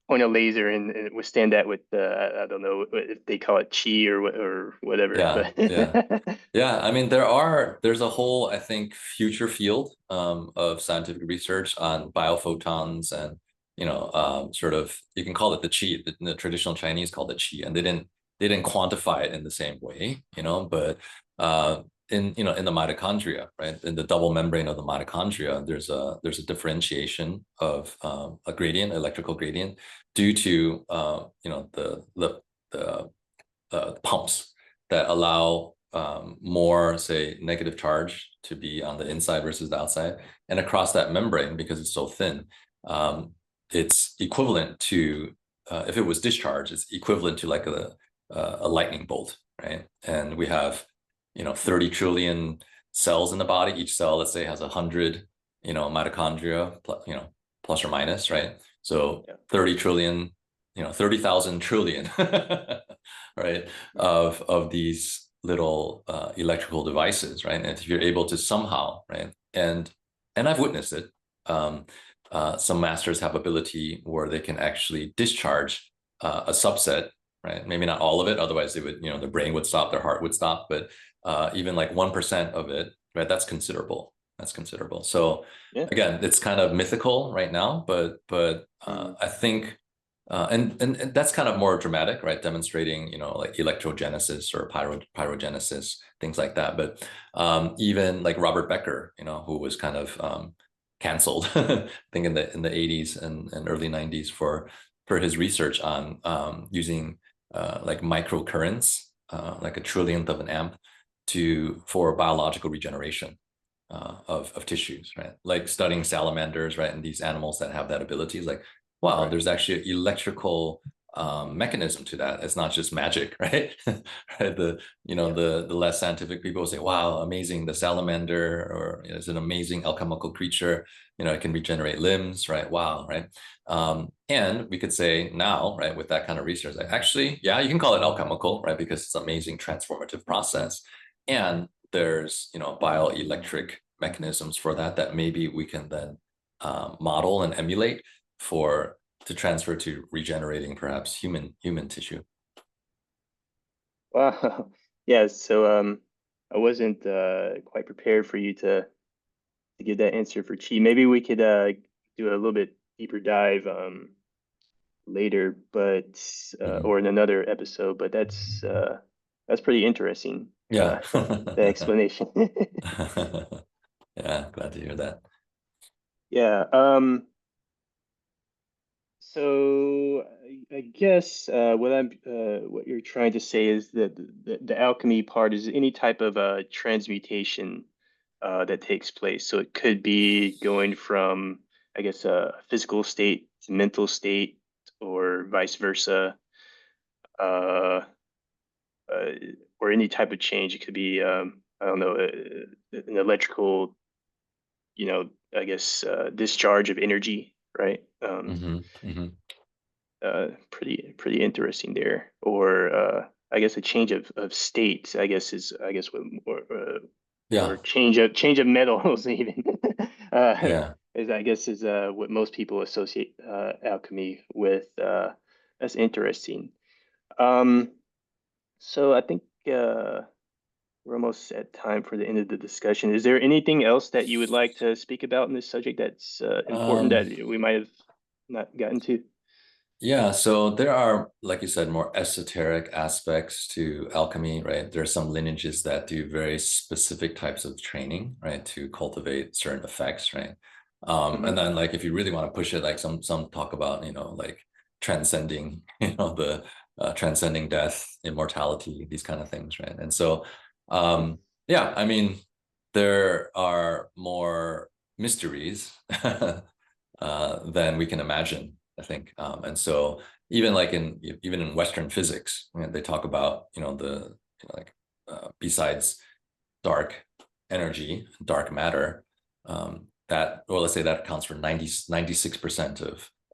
point a laser and withstand that with I don't know if they call it chi or whatever, Yeah, but yeah. Yeah, I mean, there's a whole, I think, future field of scientific research on biophotons and, sort of, you can call it the chi, the traditional Chinese called it chi, and they didn't quantify it in the same way, but in the mitochondria, right, in the double membrane of the mitochondria, there's a differentiation of a gradient, electrical gradient, due to the pumps that allow more, say, negative charge to be on the inside versus the outside. And across that membrane, because it's so thin, it's equivalent to, if it was discharged, it's equivalent to like a lightning bolt, right? And we have, 30 trillion cells in the body. Each cell, let's say, has 100, mitochondria, plus or minus, right? So yeah. 30 trillion, 30,000 trillion, right, of these little electrical devices, right? And if you're able to somehow, right, and I've witnessed it, some masters have ability where they can actually discharge a subset, right? Maybe not all of it, otherwise they would, their brain would stop, their heart would stop, but even like 1% of it, right? That's considerable. That's considerable. So Yeah. again, it's kind of mythical right now, but I think and that's kind of more dramatic, right? Demonstrating, like electrogenesis or pyrogenesis, things like that. But even like Robert Becker, who was kind of canceled, I think in the 80s and early 90s for his research on using like microcurrents, like a trillionth of an amp, for biological regeneration of tissues, right? Like studying salamanders, right? And these animals that have that ability is like, wow, Right. there's actually an electrical mechanism to that. It's not just magic, right? Right? Yeah. The less scientific people say, wow, amazing, the salamander, or it's an amazing alchemical creature. It can regenerate limbs, right? Wow, right? And we could say now, right, with that kind of research, like, actually, yeah, you can call it alchemical, right? Because it's an amazing transformative process. And there's, bioelectric mechanisms for that maybe we can then model and emulate to transfer to regenerating perhaps human tissue. Wow. Yeah. So I wasn't quite prepared for you to give that answer for Chi. Maybe we could do a little bit deeper dive later, but Mhm. or in another episode. But that's pretty interesting. Yeah. The explanation. Yeah, glad to hear that. Yeah. So I guess what you're trying to say is that the alchemy part is any type of transmutation that takes place. So it could be going from, I guess, a physical state to mental state, or vice versa, uh, uh, or any type of change. It could be, I don't know, an electrical, I guess, discharge of energy, right? Hmm. Pretty interesting there. Or I guess a change of state, I guess, is, I guess, what, or Yeah, change of metals even, yeah. is, I guess, is what most people associate alchemy with. That's interesting. Um, so I think we're almost at time for the end of the discussion. Is there anything else that you would like to speak about in this subject that's important Um, that we might have not gotten to? Yeah, so there are, like you said, more esoteric aspects to alchemy, right? There are some lineages that do very specific types of training, right, to cultivate certain effects, right? And Hmm. then, like, if you really want to push it, like some talk about, like transcending, the transcending death, immortality, these kind of things, right? And so, yeah, I mean, there are more mysteries than we can imagine, I think. And so even in Western physics, they talk about like besides dark energy, dark matter, let's say that accounts for 96%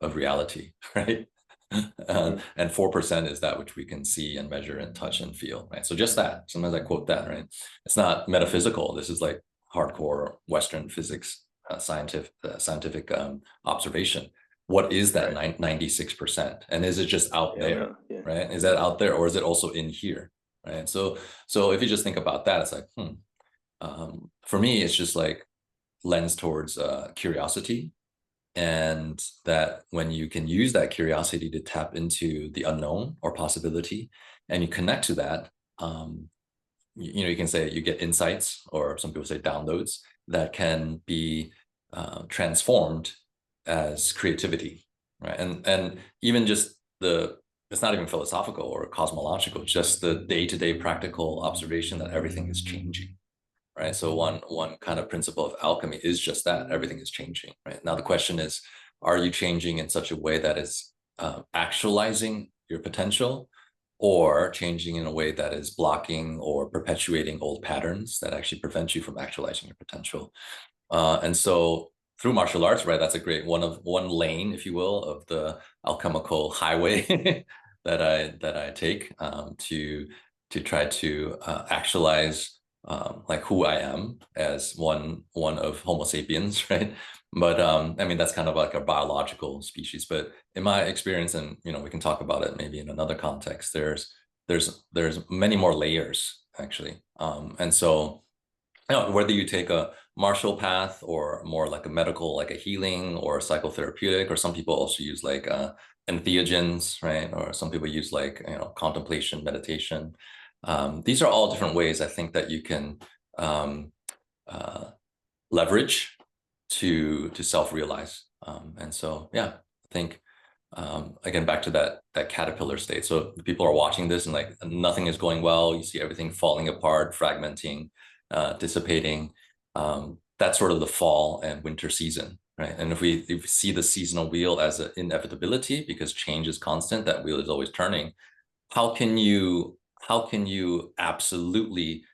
of reality, right? Hmm. And 4% is that which we can see and measure and touch and feel, right? So just that. Sometimes I quote that, right? It's not metaphysical. This is like hardcore Western physics, scientific observation. What is that Right. 96%? And is it just out Yeah, there, no, yeah. right? Is that out there, or is it also in here, right? So if you just think about that, it's like, for me, it's just like lens towards curiosity, and that when you can use that curiosity to tap into the unknown or possibility, and you connect to that, you can say you get insights, or some people say downloads, that can be transformed as creativity, right? And even just it's not even philosophical or cosmological, just the day-to-day practical observation that everything is changing, right? So one kind of principle of alchemy is just that everything is changing, right? Now the question is, are you changing in such a way that is actualizing your potential, or changing in a way that is blocking or perpetuating old patterns that actually prevent you from actualizing your potential? And so through martial arts, right, that's a great one lane, if you will, of the alchemical highway that I take to try to actualize like who I am as one of Homo sapiens, right? But I mean, that's kind of like a biological species. But in my experience, and we can talk about it maybe in another context, there's many more layers actually. And so whether you take a martial path or more like a medical, like a healing or a psychotherapeutic, or some people also use like entheogens, right? Or some people use like contemplation, meditation. These are all different ways I think that you can um, uh, leverage to self-realize. And so, yeah, I think again, back to that caterpillar state. So people are watching this and like nothing is going well. You see everything falling apart, fragmenting, dissipating. That's sort of the fall and winter season, right? And if we see the seasonal wheel as an inevitability because change is constant, that wheel is always turning. How can you absolutely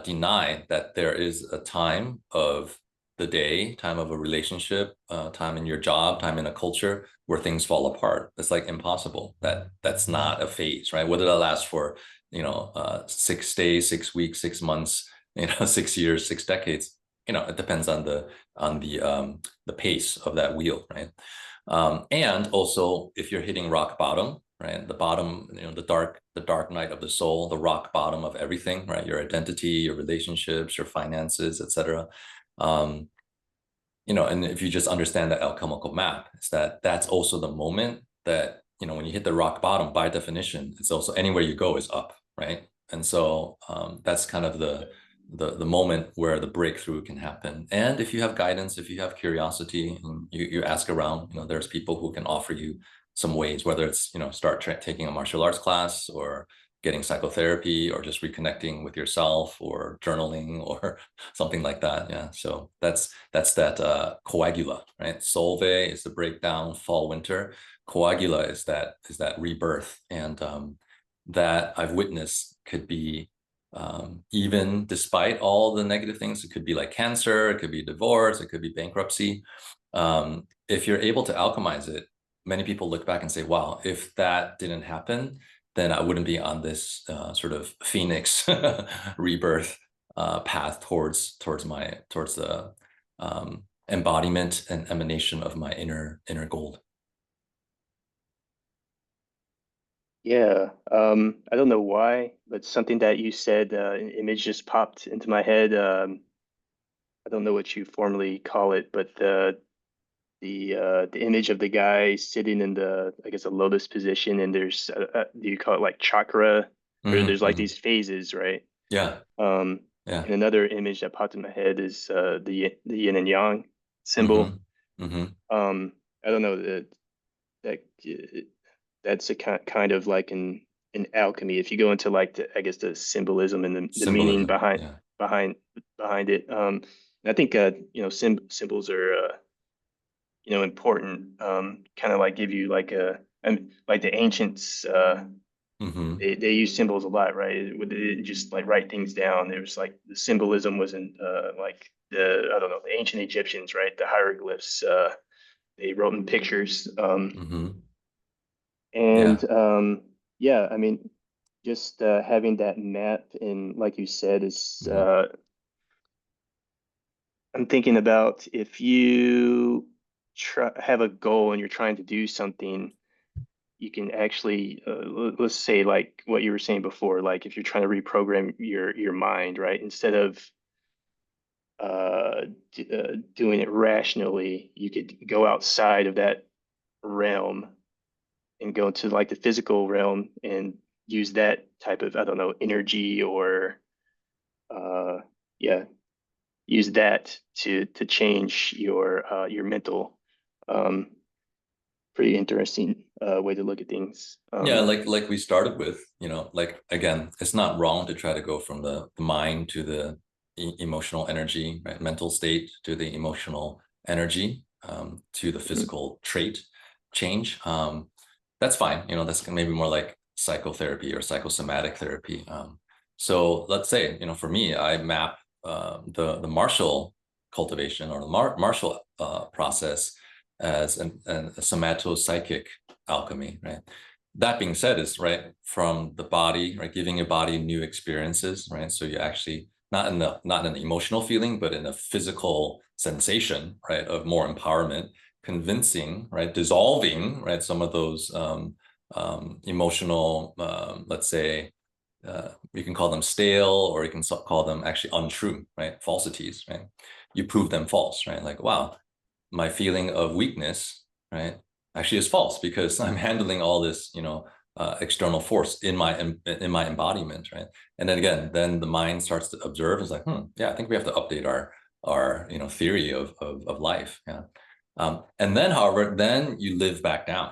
deny that there is a time of the day, time of a relationship, time in your job, time in a culture where things fall apart? It's like impossible. That's not a phase, right? Whether that lasts for 6 days, 6 weeks, 6 months, 6 years, 6 decades. It depends on the pace of that wheel, right? And also, if you're hitting rock bottom, right, the bottom, the dark night of the soul, the rock bottom of everything, right, your identity, your relationships, your finances, etc. And if you just understand the alchemical map, it's that's also the moment that, when you hit the rock bottom, by definition, it's also anywhere you go is up, right? And so that's kind of the moment where the breakthrough can happen. And if you have guidance, if you have curiosity, and you ask around, there's people who can offer you some ways, whether it's, start taking a martial arts class, or getting psychotherapy, or just reconnecting with yourself, or journaling, or something like that. Yeah. So that's that coagula, right? Solve is the breakdown, fall, winter. Coagula is that rebirth. And that I've witnessed could be, even despite all the negative things, it could be like cancer, it could be divorce, it could be bankruptcy. If you're able to alchemize it, many people look back and say, wow, if that didn't happen, then I wouldn't be on this sort of phoenix rebirth path towards the embodiment and emanation of my inner gold. Yeah, I don't know why, but something that you said, an image just popped into my head. I don't know what you formally call it, but the image of the guy sitting in I guess, a lotus position, and there's do you call it like chakra, or Mm-hmm, there's like mm-hmm. these phases, right? Yeah, Um, yeah. and another image that popped in my head is the yin and yang Mm-hmm, symbol. mm-hmm. I don't know that that's a kind of like an alchemy. If you go into like I guess the symbolism and the meaning Symbolism. Yeah. behind behind it. And I think symbols are important. Kind of like give you like like the ancients. Mm-hmm, They use symbols a lot, right? Would they just like write things down? There was like the symbolism wasn't like I don't know, the ancient Egyptians, right? The hieroglyphs. They wrote in pictures. mm-hmm. And Yeah. yeah, I mean, just having that map, and like you said, is Mm-hmm, I'm thinking about if you have a goal and you're trying to do something, you can actually let's say like what you were saying before, like if you're trying to reprogram your mind, right? Instead of doing it rationally, you could go outside of that realm and go into like the physical realm and use that type of, I don't know, energy, or uh yeah, use that to change your mental. um Pretty interesting way to look at things. Yeah, like we started with, like again, it's not wrong to try to go from the mind to the emotional energy, right? Mental state to the emotional energy, to the Mhm. physical trait change. That's fine. That's maybe more like psychotherapy or psychosomatic therapy. So let's say, for me, I map the martial cultivation, or the martial process as a somato-psychic alchemy, right? That being said, is right from the body, right, giving your body new experiences, right? So you actually not in the emotional feeling, but in a physical sensation, right, of more empowerment, convincing, right, dissolving, right, some of those emotional, let's say, you can call them stale, or you can call them actually untrue, right, falsities, right? You prove them false, right? Like, wow, my feeling of weakness, right, actually is false, because I'm handling all this, external force in my embodiment, right? And then again, then the mind starts to observe. It's like, yeah, I think we have to update our theory of life. Yeah. And then, however, then you live back down,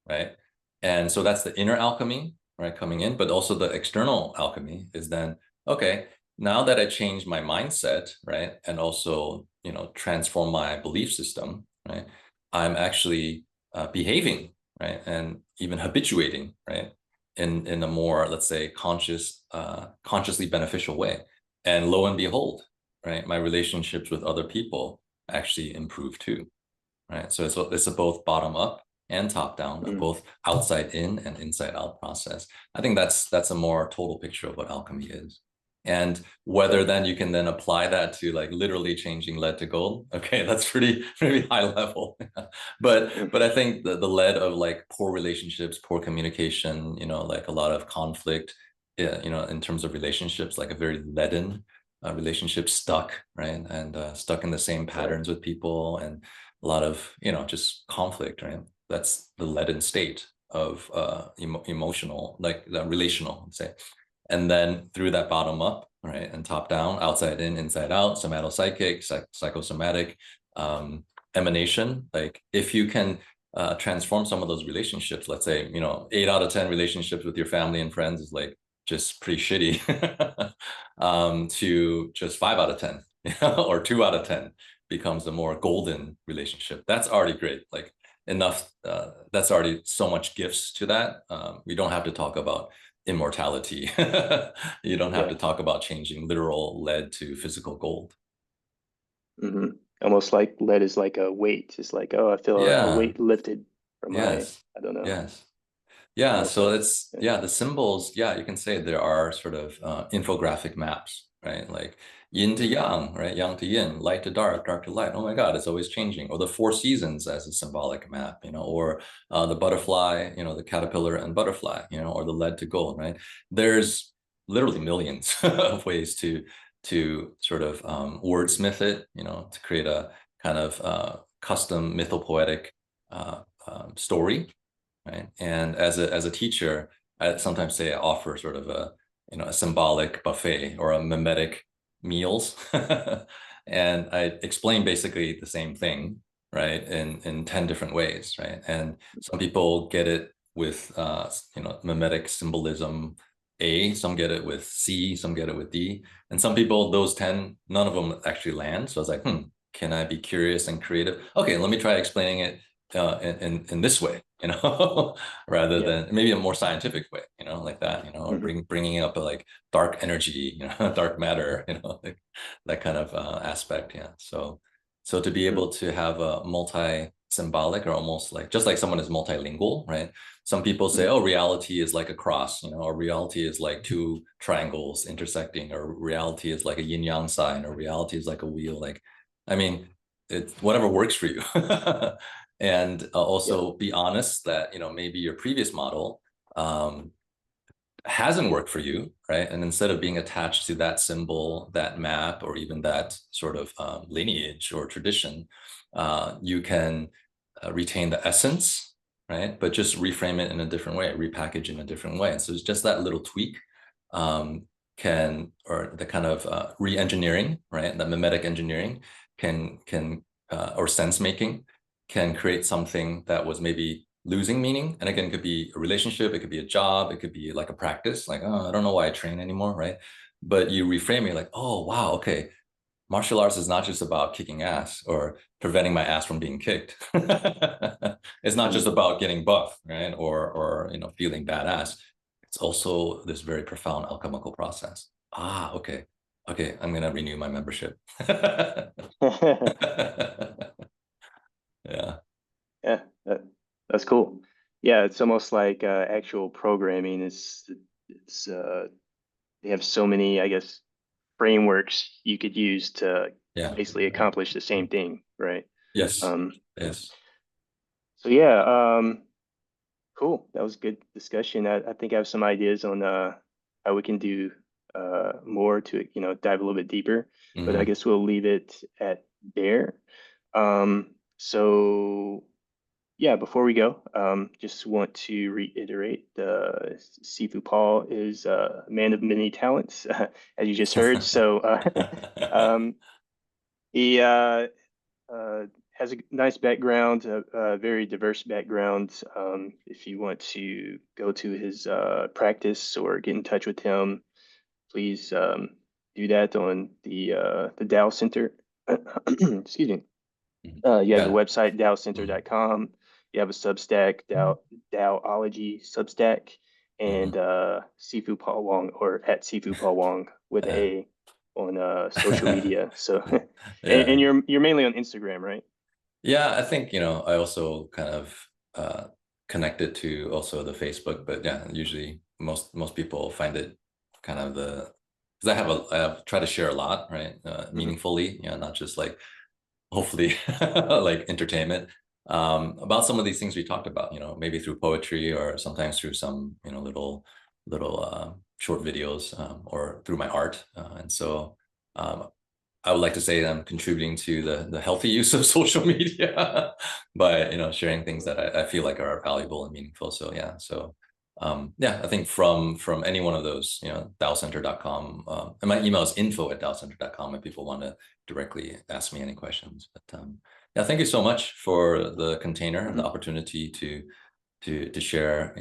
right? And so that's the inner alchemy, right, coming in, but also the external alchemy is then, okay, now that I changed my mindset, right, and also, transform my belief system, right, I'm actually behaving, right, and even habituating, right, in a more, let's say, consciously beneficial way. And lo and behold, right, my relationships with other people actually improve too, right? So it's a both bottom up and top down, a Mm. both outside in and inside out process. I think that's a more total picture of what alchemy is. And whether Okay. then you can then apply that to like literally changing lead to gold, okay, that's pretty high level. But I Mhm. think the lead of like poor relationships, poor communication, like a lot of conflict, yeah, in terms of relationships, like a very leaden relationship, stuck, right? And stuck in the same Right. patterns with people, and a lot of, just conflict, right? That's the leaden state of emotional, like the relational, let's say. And then through that bottom up, right, and top down, outside in, inside out, somatopsychic, psychosomatic, emanation. Like if you can transform some of those relationships, let's say, 8 out of 10 relationships with your family and friends is like just pretty shitty, to just 5 out of 10, or 2 out of 10 becomes a more golden relationship. That's already great. Like enough, that's already so much gifts to that. We don't have to talk about immortality. You don't have Yeah. to talk about changing literal lead to physical gold. Hmm. Almost like lead is like a weight. It's like, oh, I feel a Yeah. weight lifted from my, Yes. I don't know, Yes. Yeah, almost so like, it's, yeah. yeah, the symbols, yeah, you can say there are sort of infographic maps, right? Like yin to yang, right? Yang to yin, light to dark, dark to light. Oh my God, it's always changing. Or the four seasons as a symbolic map, or the butterfly, the caterpillar and butterfly, or the lead to gold, right? There's literally millions of ways to sort of wordsmith it, to create a kind of custom mythopoetic story, right? And as a teacher, I sometimes say I offer sort of a symbolic buffet or a mimetic meals, and I explain basically the same thing, right? In 10 different ways, right? And some people get it with mimetic symbolism A, some get it with C, some get it with D, and some people those 10, none of them actually land. So I was like, can I be curious and creative? Okay, let me try explaining it in this way, rather Yeah. than maybe a more scientific way, like that, or Hmm. bringing up a like dark energy, dark matter, like that kind of aspect. Yeah. So to be able to have a multi-symbolic, or almost like just like someone is multilingual, right? Some people say, Hmm. oh, reality is like a cross, or reality is like two triangles intersecting, or reality is like a yin yang sign, or reality is like a wheel. Like, I mean, it's whatever works for you. And Yeah. also be honest that maybe your previous model um, hasn't worked for you, right? And instead of being attached to that symbol, that map, or even that sort of lineage or tradition, you can retain the essence, right? But just reframe it in a different way, repackage in a different way. And so it's just that little tweak um, or the kind of re-engineering, right? The mimetic engineering can or sense making can create something that was maybe losing meaning. And again, it could be a relationship, it could be a job, it could be like a practice, like, oh, I don't know why I train anymore, right? But you reframe it like, oh, wow, okay, martial arts is not just about kicking ass or preventing my ass from being kicked. It's not just Hmm. about getting buff, right? Or feeling badass. It's also this very profound alchemical process. Ah, okay. Okay, I'm gonna renew my membership. Yeah. Yeah, that's cool. Yeah, it's almost like actual programming is it's they have so many, I guess, frameworks you could use to Yeah. basically accomplish the same thing, right? Yes. Um, Yes. so yeah, cool. That was a good discussion. I think I have some ideas on how we can do more to, dive a little bit deeper, but I Hmm. guess we'll leave it at there. So yeah, before we go, just want to reiterate Sifu Paul is a man of many talents, as you just heard. So um, he uh, has a nice background, a very diverse background. If you want to go to his practice or get in touch with him, please do that on the Dow Center. Excuse me. Mhm. You have the Yeah. website Mhm. dowcenter.com. You have a Substack, Dowology Substack, and Mhm. Sifu Paul Wang or at Sifu Paul Wang with an Yeah. A on social media. So, and Yeah. you're mainly on Instagram, right? Yeah, I think, I also kind of connected to also the Facebook, but yeah, usually most people find it kind of because I try to share a lot, right? Hmm. Meaningfully, not just like hopefully like entertainment about some of these things we talked about, maybe through poetry or sometimes through some, little short videos or through my art. And so um, I would like to say that I'm contributing to the healthy use of social media by sharing things that I feel like are valuable and meaningful. So yeah, yeah, I think from any one of those, dowcenter.com, and my email is info@dowcenter.com if people want to directly ask me any questions. But yeah, thank you so much for the container and the Hmm. opportunity to share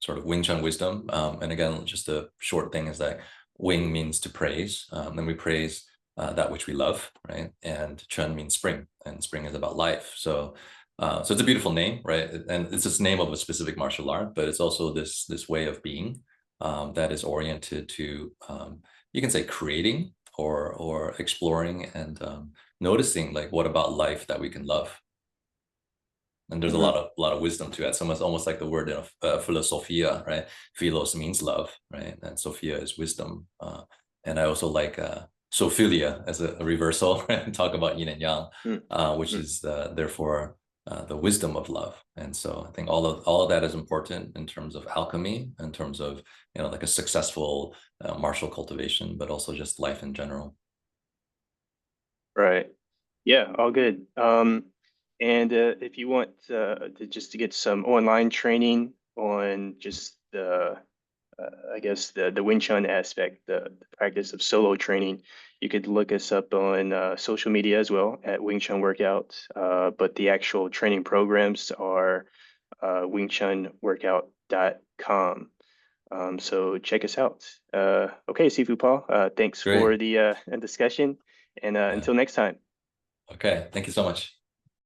sort of Wing Chun wisdom. And again, just a short thing is that Wing means to praise, and we praise that which we love, right? And Chun means spring, and spring is about life. So it's a beautiful name, right? And it's just name of a specific martial art, but it's also this way of being that is oriented to you can say creating or exploring and noticing like what about life that we can love. And there's a Hmm. lot of wisdom to it. So it's almost like the word philosophia, right? Philos means love, right? And Sophia is wisdom. And I also like Sophilia as a reversal, and talk about yin and yang, which Hmm. is therefore the wisdom of love. And so I think all of that is important in terms of alchemy, in terms of like a successful martial cultivation, but also just life in general. Right. Yeah, all good. And if you want just to get some online training on just I guess the Wing Chun aspect, the practice of solo training, you could look us up on social media as well at WingChun Workout. But the actual training programs are wingchunworkout.com. So check us out. Okay, Sifu Paul, thanks for Great. the discussion, and Yeah. until next time. Okay. Thank you so much.